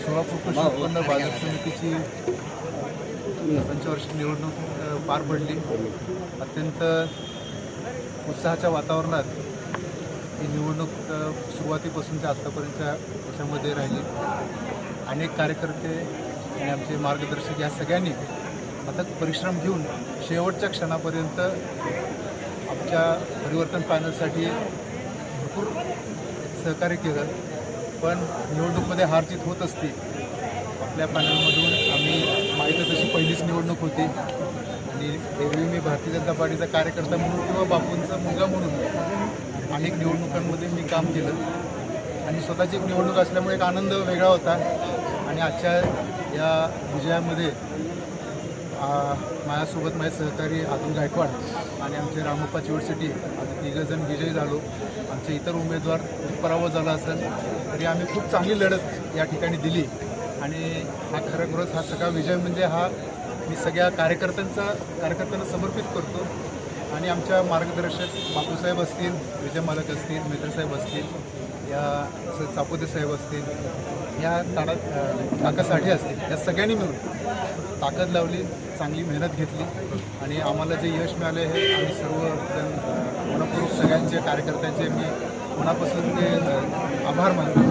सोलापूर कृषी उत्पन्न बाजार समितीची पंचवार्षिक निवडणूक पार पडली. अत्यंत उत्साहाच्या वातावरणात ही निवडणूक सुरुवातीपासूनच्या आत्तापर्यंतच्या याच्यामध्ये राहिली. अनेक कार्यकर्ते आणि आमचे मार्गदर्शक या सगळ्यांनी अथक परिश्रम घेऊन शेवटच्या क्षणापर्यंत आमच्या परिवर्तन पॅनलसाठी भरपूर सहकार्य केलं. पण निवडणूकमध्ये हार जीत होत असते. आपल्या पॅनलमधून आम्ही माहिती तशी पहिलीच निवडणूक होती आणि एरवी मी भारतीय जनता पार्टीचा कार्यकर्ता म्हणून किंवा बापूंचा मुलगा म्हणून अनेक निवडणुकांमध्ये मी काम केलं आणि स्वतःची एक निवडणूक असल्यामुळे एक आनंद वेगळा होता. आणि आजच्या या विजयामध्ये माझ्यासोबत माझे सहकारी अतुल गायकवाड आणि आमचे रामप्पा चिवडशेट्टी आम्ही तिघंजण विजयी झालो. आमचे इतर उमेदवार पराभव झाला असेल तरी आम्ही खूप चांगली लढत या ठिकाणी दिली. आणि हा खरोखरच हा सगळा विजय म्हणजे हा मी सगळ्या कार्यकर्त्यांना समर्पित करतो. आणि आमच्या मार्गदर्शक बापूसाहेब असतील, विजय मालक असतील, मित्रसाहेब असतील, या चापोते साहेब असतील, या काका साठे असतील, या सगळ्यांनी मिळून ताकद लावली, चांगली मेहनत घेतली आणि आम्हाला जे यश मिळाले हे आम्ही सर्वजण मनपूर्वक सगळ्यांचे कार्यकर्त्यांचे मी मनापासून ते आभार मानतो.